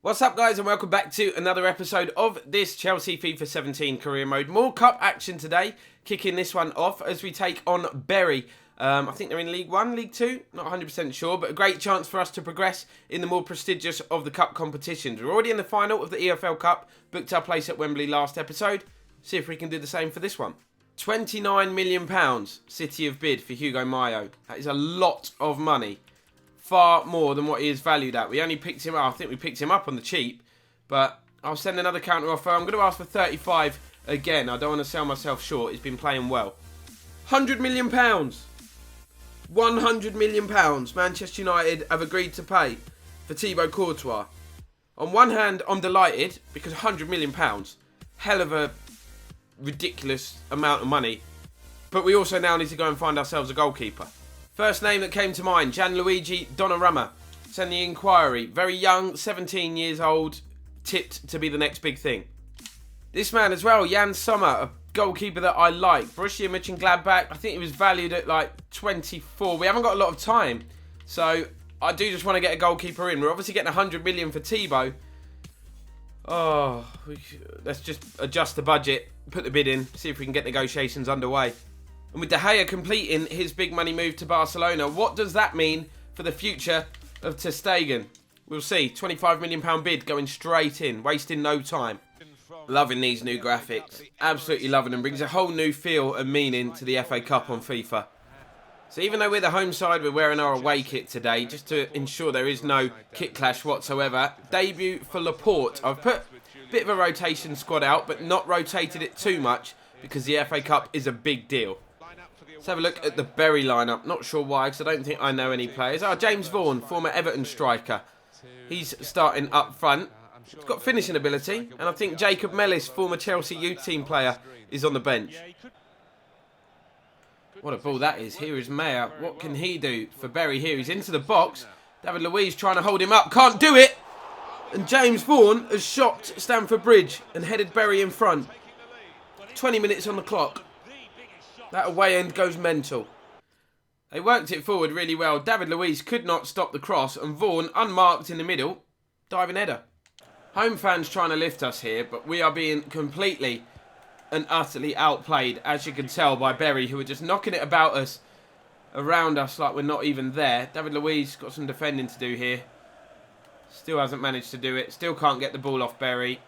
What's up, guys, and welcome back to another episode of this Chelsea FIFA 17 career mode. More cup action today, kicking this one off as we take on Bury. I think they're in League 1, League 2, not 100% sure, but a great chance for us to progress in the more prestigious of the cup competitions. We're already in the final of the EFL Cup, booked our place at Wembley last episode. See if we can do the same for this one. £29 million City have bid for Hugo Mayo. That is a lot of money. Far more than what he is valued at. We only picked him up, I think we picked him up on the cheap, but I'll send another counter offer. I'm going to ask for 35 again. I don't want to sell myself short. He's been playing well. £100 million. £100 million Manchester United have agreed to pay for Thibaut Courtois. On one hand, I'm delighted because £100 million, hell of a ridiculous amount of money, but we also now need to go and find ourselves a goalkeeper. First name that came to mind, Gianluigi Donnarumma. Send the inquiry. Very young, 17 years old, tipped to be the next big thing. This man as well, Jan Sommer, a goalkeeper that I like. Borussia Mönchengladbach, I think he was valued at like 24. We haven't got a lot of time, so I do just want to get a goalkeeper in. We're obviously getting 100 million for Thibaut. Let's just adjust the budget, put the bid in, see if we can get negotiations underway. And with De Gea completing his big money move to Barcelona, what does that mean for the future of Ter Stegen? We'll see. £25 million bid going straight in, wasting no time. Loving these new graphics. Absolutely loving them. Brings a whole new feel and meaning to the FA Cup on FIFA. So even though we're the home side, we're wearing our away kit today, just to ensure there is no kit clash whatsoever. Debut for Laporte. I've put a bit of a rotation squad out, but not rotated it too much because the FA Cup is a big deal. Let's have a look at the Bury lineup. Not sure why, because I don't think I know any players. James Vaughan, former Everton striker. He's starting up front. He's got finishing ability. And I think Jacob Mellis, former Chelsea youth team player, is on the bench. What a ball that is. Here is Mayer. What can he do for Bury here? He's into the box. David Luiz trying to hold him up. Can't do it. And James Vaughan has shot Stamford Bridge and headed Bury in front. 20 minutes on the clock. That away end goes mental. They worked it forward really well. David Luiz could not stop the cross, and Vaughan, unmarked in the middle, diving header. Home fans trying to lift us here, but we are being completely and utterly outplayed, as you can tell by Bury, who are just knocking it about us, around us like we're not even there. David Luiz got some defending to do here. Still hasn't managed to do it. Still can't get the ball off Bury.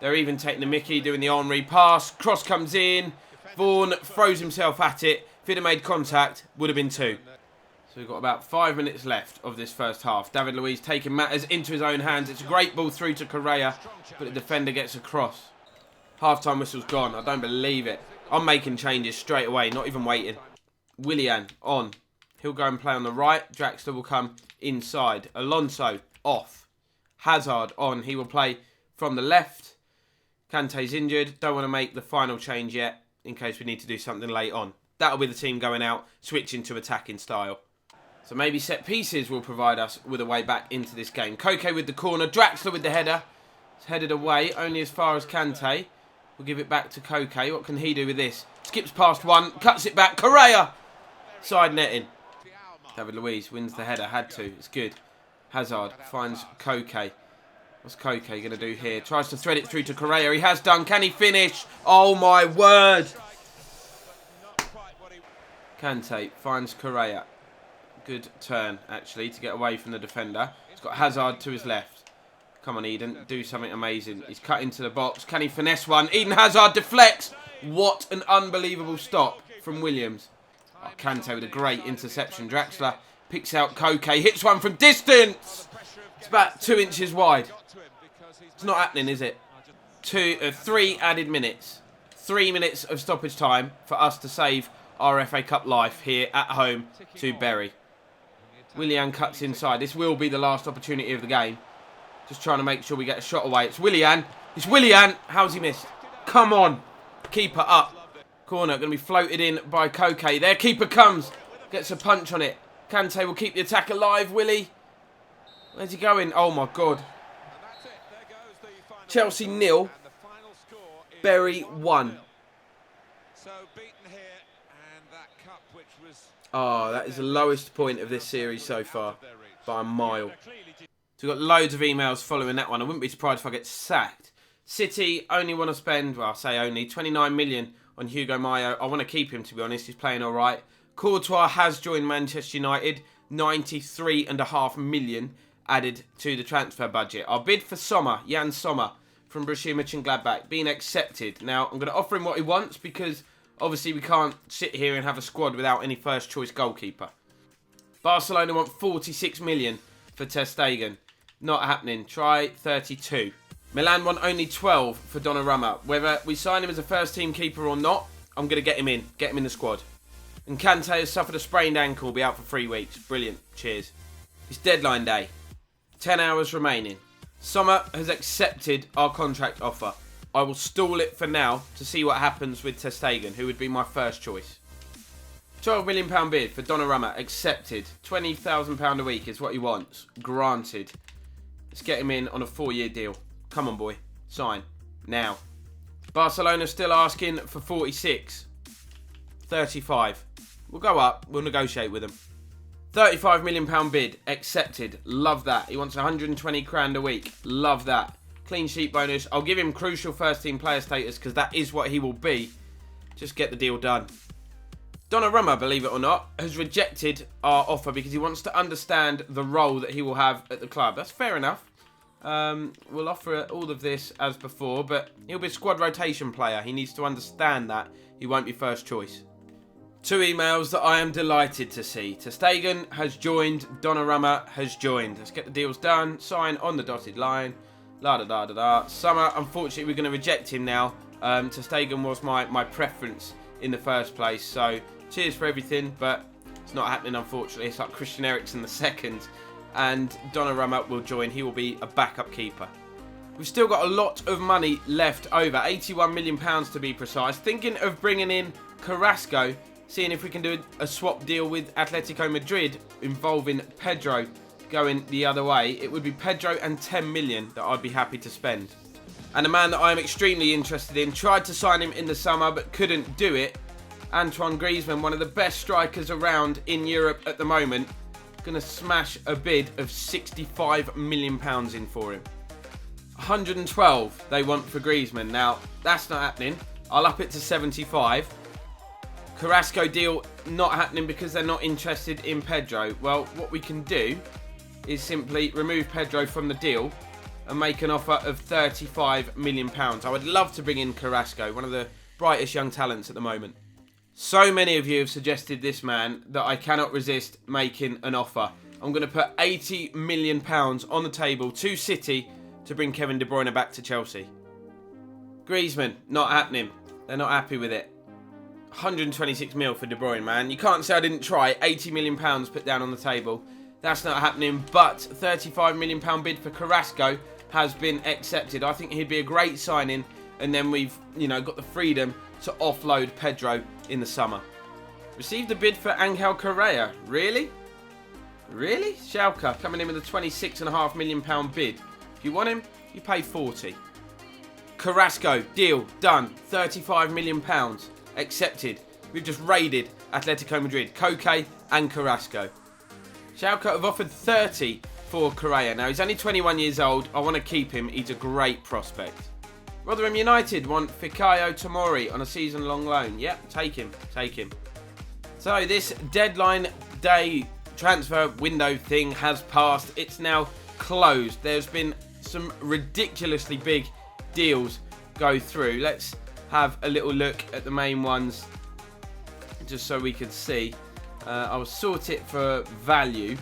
They're even taking the mickey, doing the Henry pass. Cross comes in. Vaughan throws himself at it. If he'd have made contact, would have been 2. So we've got about 5 minutes left of this first half. David Luiz taking matters into his own hands. It's a great ball through to Correa, but the defender gets across. Half-time whistle's gone. I don't believe it. I'm making changes straight away, not even waiting. Willian on. He'll go and play on the right. Draxler will come inside. Alonso off. Hazard on. He will play from the left. Kante's injured. Don't want to make the final change yet, in case we need to do something late on. That'll be the team going out, switching to attacking style. So maybe set pieces will provide us with a way back into this game. Koke with the corner, Draxler with the header. It's headed away, only as far as Kante. We'll give it back to Koke. What can he do with this? Skips past one, cuts it back. Correa! Side netting. David Luiz wins the header, had to. It's good. Hazard finds Koke. What's Koke going to do here? Tries to thread it through to Correa. He has done. Can he finish? Oh, my word. Kante finds Correa. Good turn, actually, to get away from the defender. He's got Hazard to his left. Come on, Eden. Do something amazing. He's cut into the box. Can he finesse one? Eden Hazard deflects. What an unbelievable stop from Williams. Oh, Kante with a great interception. Draxler picks out Koke. Hits one from distance. It's about 2 inches wide. It's not happening, is it? 3 added minutes. 3 minutes of stoppage time for us to save our FA Cup life here at home to Bury. Willian cuts inside. This will be the last opportunity of the game. Just trying to make sure we get a shot away. It's Willian. It's Willian. How's he missed? Come on. Keeper up. Corner going to be floated in by Koke. Their keeper comes. Gets a punch on it. Kante will keep the attack alive. Willie. Where's he going? Oh, my God. Chelsea 0. Bury 1. Oh, that is the lowest point of this series so far by a mile. So we've got loads of emails following that one. I wouldn't be surprised if I get sacked. City only want to spend, well, I say only, 29 million on Hugo Mayo. I want to keep him, to be honest. He's playing all right. Courtois has joined Manchester United. 93.5 million added to the transfer budget. Our bid for Sommer, Jan Sommer, from Borussia Mönchengladbach, being accepted. Now, I'm going to offer him what he wants because obviously we can't sit here and have a squad without any first choice goalkeeper. Barcelona want 46 million for Ter Stegen. Not happening. Try 32. Milan want only 12 for Donnarumma. Whether we sign him as a first team keeper or not, I'm going to get him in. Get him in the squad. And Kante has suffered a sprained ankle. Will be out for 3 weeks. Brilliant. Cheers. It's deadline day. 10 hours remaining. Sommer has accepted our contract offer. I will stall it for now to see what happens with Ter Stegen, who would be my first choice. £12 million bid for Donnarumma. Accepted. £20,000 a week is what he wants. Granted. Let's get him in on a 4-year deal. Come on, boy. Sign. Now. Barcelona still asking for 46. 35. We'll go up. We'll negotiate with him. £35 million bid. Accepted. Love that. He wants 120 grand a week. Love that. Clean sheet bonus. I'll give him crucial first team player status because that is what he will be. Just get the deal done. Donnarumma, believe it or not, has rejected our offer because he wants to understand the role that he will have at the club. That's fair enough. We'll offer all of this as before, but he'll be a squad rotation player. He needs to understand that. He won't be first choice. 2 emails that I am delighted to see. Ter Stegen has joined. Donnarumma has joined. Let's get the deals done. Sign on the dotted line. La da da da da. Sommer, unfortunately, we're going to reject him now. Ter Stegen was my preference in the first place. So, cheers for everything, but it's not happening, unfortunately. It's like Christian Eriksen the second. And Donnarumma will join. He will be a backup keeper. We've still got a lot of money left over. £81 million to be precise. Thinking of bringing in Carrasco. Seeing if we can do a swap deal with Atletico Madrid involving Pedro going the other way. It would be Pedro and 10 million that I'd be happy to spend. And a man that I'm extremely interested in. Tried to sign him in the summer but couldn't do it. Antoine Griezmann, one of the best strikers around in Europe at the moment. Going to smash a bid of £65 million in for him. 112 they want for Griezmann. Now, that's not happening. I'll up it to 75. Carrasco deal not happening because they're not interested in Pedro. Well, what we can do is simply remove Pedro from the deal and make an offer of £35 million. I would love to bring in Carrasco, one of the brightest young talents at the moment. So many of you have suggested this man that I cannot resist making an offer. I'm going to put £80 million on the table to City to bring Kevin De Bruyne back to Chelsea. Griezmann, not happening. They're not happy with it. 126 mil for De Bruyne, man. You can't say I didn't try. £80 million put down on the table. That's not happening. But £35 million bid for Carrasco has been accepted. I think he'd be a great signing. And then we've, got the freedom to offload Pedro in the summer. Received a bid for Angel Correa. Really? Really? Schalke coming in with a £26.5 million bid. If you want him, you pay 40. Carrasco, deal, done. £35 million. Accepted. We've just raided Atletico Madrid, Koke and Carrasco. Schalke have offered 30 for Correa. Now, he's only 21 years old. I want to keep him. He's a great prospect. Rotherham United want Fikayo Tomori on a season-long loan. Yep, take him. Take him. So, this deadline day transfer window thing has passed. It's now closed. There's been some ridiculously big deals go through. Let's have a little look at the main ones just so we can see. I'll sort it for value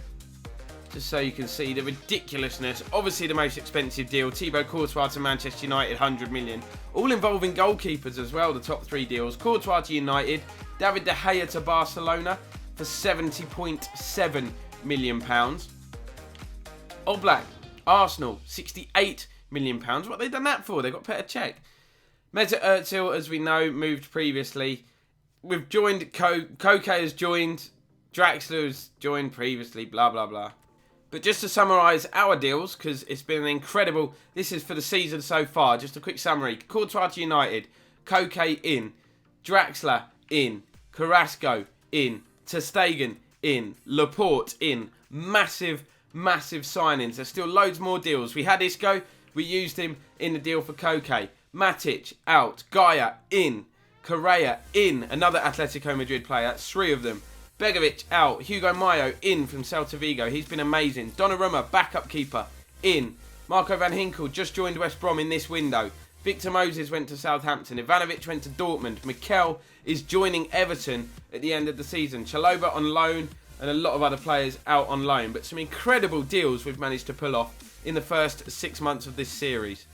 just so you can see the ridiculousness. Obviously the most expensive deal, Thibaut Courtois to Manchester United, 100 million. All involving goalkeepers as well, the top 3 deals. Courtois to United, David De Gea to Barcelona for £70.7 million. Oblak, Arsenal, £68 million. What have they done that for? They got Petr Cech. Mesut Özil, as we know, moved previously. We've joined, Koke has joined, Draxler has joined previously, blah, blah, blah. But just to summarise our deals, because it's been an incredible, this is for the season so far, just a quick summary. Courtois to United, Koke in, Draxler in, Carrasco in, Ter Stegen in, Laporte in. Massive, massive signings. There's still loads more deals. We had Isco, we used him in the deal for Koke. Matic out, Gaia in, Correa in, another Atletico Madrid player. That's 3 of them. Begovic out, Hugo Mayo in from Celta Vigo. He's been amazing. Donnarumma, backup keeper, in. Marco van Ginkel just joined West Brom in this window. Victor Moses went to Southampton. Ivanovic went to Dortmund. Mikel is joining Everton at the end of the season. Chalobah on loan and a lot of other players out on loan. But some incredible deals we've managed to pull off in the first 6 months of this series.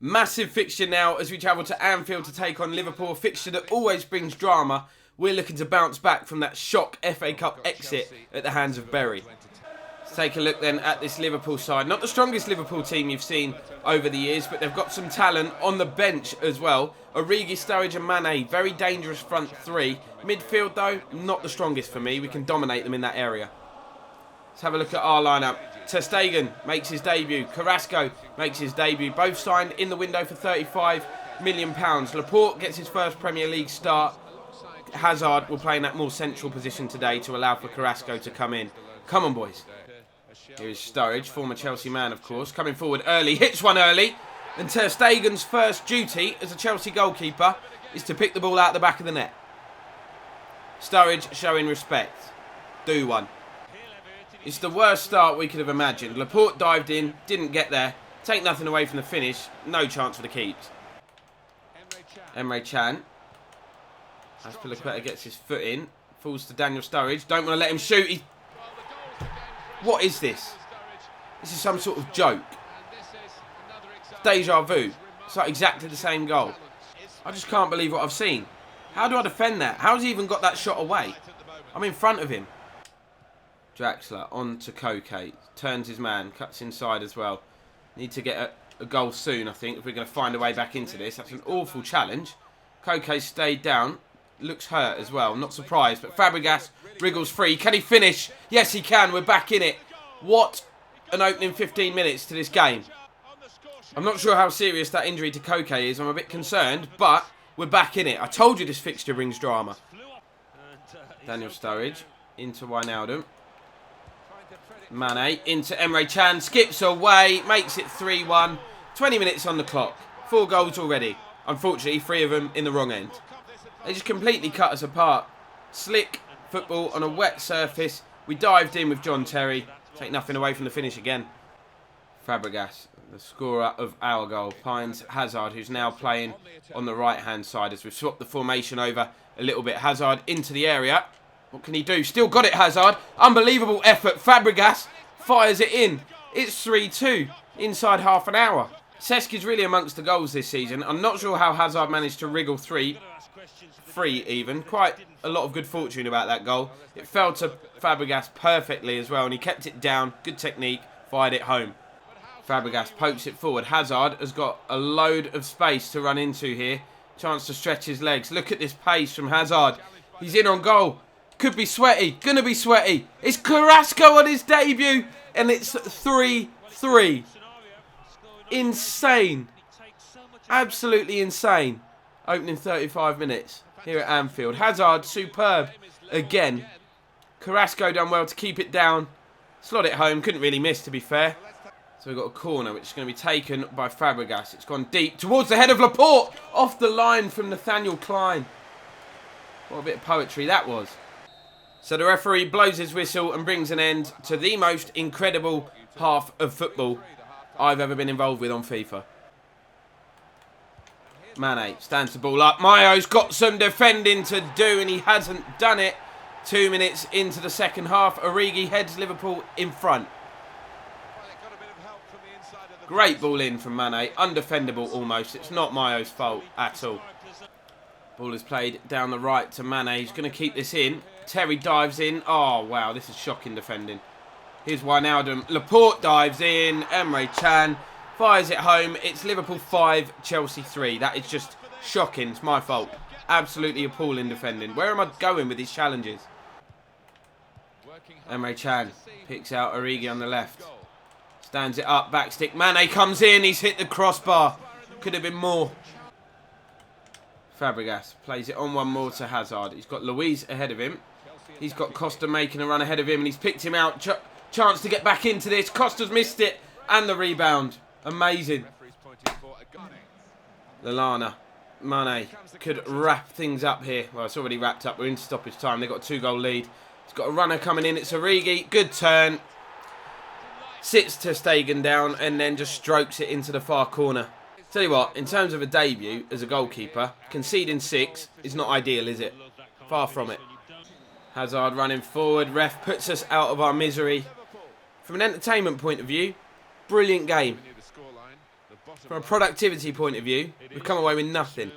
Massive fixture now as we travel to Anfield to take on Liverpool. A fixture that always brings drama. We're looking to bounce back from that shock FA Cup exit at the hands of Bury. Let's take a look then at this Liverpool side. Not the strongest Liverpool team you've seen over the years, but they've got some talent on the bench as well. Origi, Sturridge and Mane, very dangerous front 3. Midfield though, not the strongest for me. We can dominate them in that area. Let's have a look at our lineup. Ter Stegen makes his debut. Carrasco makes his debut. Both signed in the window for £35 million. Laporte gets his first Premier League start. Hazard will play in that more central position today to allow for Carrasco to come in. Come on, boys. Here is Sturridge, former Chelsea man, of course, coming forward early. Hits one early. And Ter Stegen's first duty as a Chelsea goalkeeper is to pick the ball out the back of the net. Sturridge showing respect. Do one. It's the worst start we could have imagined. Laporte dived in, didn't get there. Take nothing away from the finish. No chance for the keeps. Emre Can. Aspilicueta gets his foot in. Falls to Daniel Sturridge. Don't want to let him shoot. What is this? This is some sort of joke. Deja vu. It's like exactly the same goal. I just can't believe what I've seen. How do I defend that? How's he even got that shot away? I'm in front of him. Draxler on to Koke. Turns his man. Cuts inside as well. Need to get a goal soon, I think, if we're going to find a way back into this. That's an awful challenge. Koke stayed down. Looks hurt as well. Not surprised. But Fabregas wriggles free. Can he finish? Yes, he can. We're back in it. What an opening 15 minutes to this game. I'm not sure how serious that injury to Koke is. I'm a bit concerned. But we're back in it. I told you this fixture brings drama. Daniel Sturridge into Wijnaldum. Mane into Emre Can. Skips away. Makes it 3-1. 20 minutes on the clock. 4 goals already. Unfortunately, 3 of them in the wrong end. They just completely cut us apart. Slick football on a wet surface. We dived in with John Terry. Take nothing away from the finish again. Fabregas, the scorer of our goal, finds Hazard, who's now playing on the right-hand side as we've swapped the formation over a little bit. Hazard into the area. What can he do? Still got it, Hazard. Unbelievable effort. Fabregas fires it in. It's 3-2 inside half an hour. Cesc really amongst the goals this season. I'm not sure how Hazard managed to wriggle free even. Quite a lot of good fortune about that goal. It fell to Fabregas perfectly as well, and he kept it down. Good technique. Fired it home. Fabregas pokes it forward. Hazard has got a load of space to run into here. Chance to stretch his legs. Look at this pace from Hazard. He's in on goal. Could be sweaty. Gonna be sweaty. It's Carrasco on his debut, and it's 3-3. Insane. Absolutely insane. Opening 35 minutes here at Anfield. Hazard, superb again. Carrasco done well to keep it down. Slot it home. Couldn't really miss, to be fair. So we've got a corner, which is going to be taken by Fabregas. It's gone deep towards the head of Laporte. Off the line from Nathaniel Klein. What a bit of poetry that was. So the referee blows his whistle and brings an end to the most incredible half of football I've ever been involved with on FIFA. Mane stands the ball up. Mayo's got some defending to do, and he hasn't done it. 2 minutes into the second half. Origi heads Liverpool in front. Great ball in from Mane. Undefendable almost. It's not Mayo's fault at all. Ball is played down the right to Mane. He's going to keep this in. Terry dives in. Oh, wow. This is shocking defending. Here's Wijnaldum. Laporte dives in. Emre Can fires it home. It's Liverpool 5, Chelsea 3. That is just shocking. It's my fault. Absolutely appalling defending. Where am I going with these challenges? Emre Can picks out Origi on the left. Stands it up. Backstick. Mane comes in. He's hit the crossbar. Could have been more. Fabregas plays it on one more to Hazard. He's got Luiz ahead of him. He's got Costa making a run ahead of him, and he's picked him out chance to get back into this. Costa's missed it. And the rebound. Amazing. Lallana. Mane could wrap things up here. Well, it's already wrapped up. We're in stoppage time. They've got a 2-goal lead. He's got a runner coming in. It's Origi. Good turn. Sits ter Stegen down and then just strokes it into the far corner. Tell you what, in terms of a debut as a goalkeeper, conceding 6 is not ideal, is it? Far from it. Hazard running forward. Ref puts us out of our misery. From an entertainment point of view, brilliant game. From a productivity point of view, we've come away with nothing.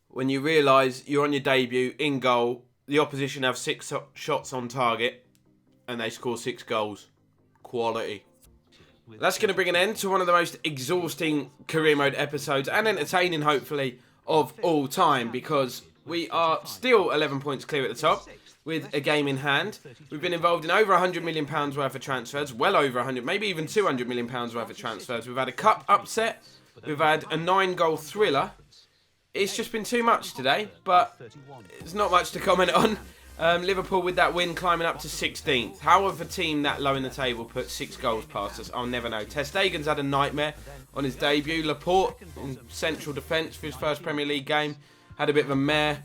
When you realise you're on your debut, in goal, the opposition have 6 shots on target, and they score 6 goals. Quality. That's going to bring an end to one of the most exhausting career mode episodes, and entertaining, hopefully, of all time, because we are still 11 points clear at the top, with a game in hand. We've been involved in over £100 million worth of transfers, well over 100, maybe even £200 million worth of transfers. We've had a cup upset, we've had a 9-goal thriller. It's just been too much today, but there's not much to comment on. Liverpool with that win climbing up to 16th. How have a team that low in the table put 6 goals past us? I'll never know. Ter Stegen's had a nightmare on his debut. Laporte in central defence for his first Premier League game had a bit of a mare.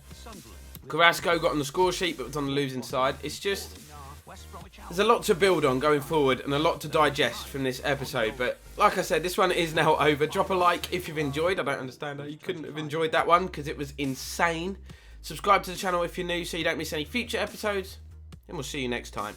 Carrasco got on the score sheet but was on the losing side. It's just, there's a lot to build on going forward and a lot to digest from this episode. But like I said, this one is now over. Drop a like if you've enjoyed. I don't understand how you couldn't have enjoyed that one because it was insane. Subscribe to the channel if you're new so you don't miss any future episodes. And we'll see you next time.